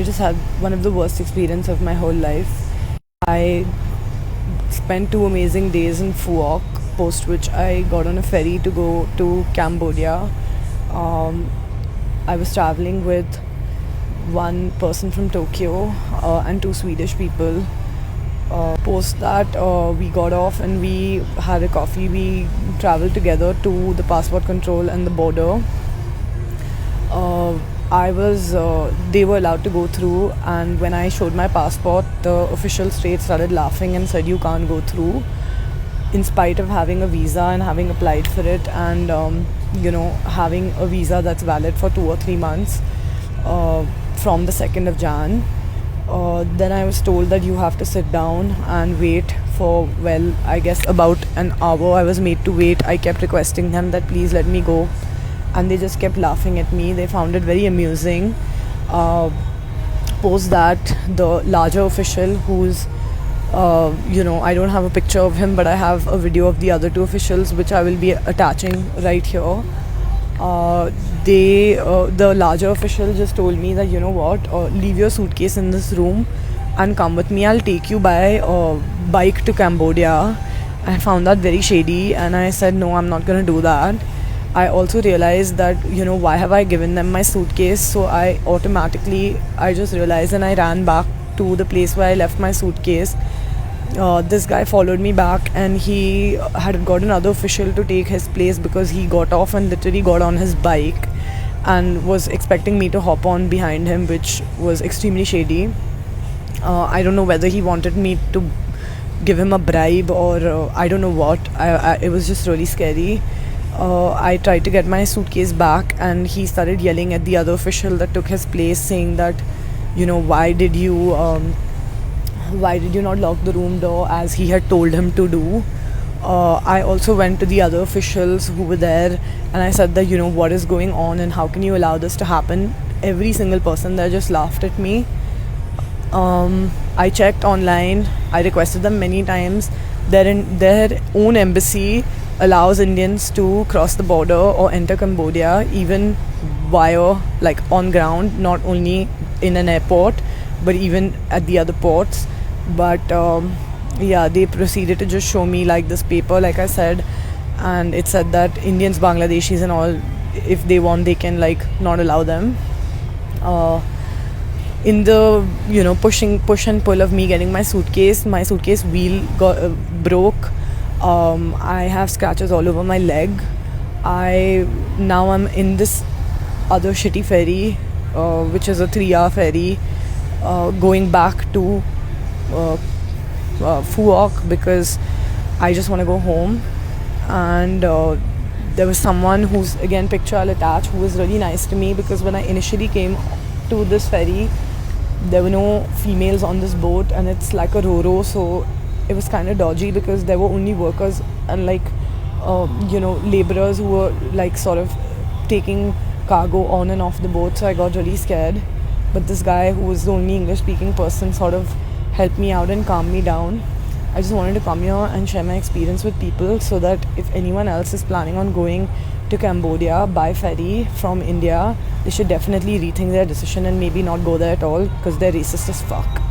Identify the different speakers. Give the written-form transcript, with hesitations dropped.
Speaker 1: I just had one of the worst experience of my whole life. I spent 2 amazing days in Phuoc, post which I got on a ferry to go to Cambodia. Um, I was traveling with one person from Tokyo and two Swedish people. Post that, we got off and we had a coffee. We traveled together to the passport control and the border. They were allowed to go through, and when I showed my passport, the official straight started laughing and said, "You can't go through," in spite of having a visa and having applied for it, and having a visa that's valid for 2 or 3 months from the 2nd of Jan. Then I was told that you have to sit down and wait for, well, I guess about an hour. I was made to wait. I kept requesting them that please let me go, and they just kept laughing at me. They found it very amusing. Post that, the larger official, who's I don't have a picture of him, but I have a video of the other two officials, which I will be attaching right here. The larger official just told me that, leave your suitcase in this room and come with me. I'll take you by bike to Cambodia. I found that very shady, and I said, no, I'm not going to do that. I also realized that, why have I given them my suitcase? So I just realized, and I ran back to the place where I left my suitcase. This guy followed me back, and he had got another official to take his place because he got off and literally got on his bike and was expecting me to hop on behind him, which was extremely shady. I don't know whether he wanted me to give him a bribe or I don't know what. It was just really scary. I tried to get my suitcase back, and he started yelling at the other official that took his place, saying that, why did you not lock the room door as he had told him to do? I also went to the other officials who were there, and I said that, what is going on and how can you allow this to happen? Every single person there just laughed at me. I checked online. I requested them many times. Their own embassy allows Indians to cross the border or enter Cambodia, even via, on ground, not only in an airport, but even at the other ports. But they proceeded to just show me this paper, like I said, and it said that Indians, Bangladeshis and all, if they want, they can not allow them. In the push and pull of me getting my suitcase wheel broke. I have scratches all over my leg. I'm in this other shitty ferry, which is a 3-hour ferry, going back to Phuoc because I just want to go home. And there was someone whose, again, picture I'll attach, who was really nice to me, because when I initially came to this ferry, there were no females on this boat, and it's like a ro-ro, so it was kind of dodgy because there were only workers and laborers who were sort of taking cargo on and off the boat. So I got really scared, but this guy, who was the only English speaking person, sort of helped me out and calmed me down. I just wanted to come here and share my experience with people, so that if anyone else is planning on going to Cambodia by ferry from India, they should definitely rethink their decision and maybe not go there at all, because they're racist as fuck.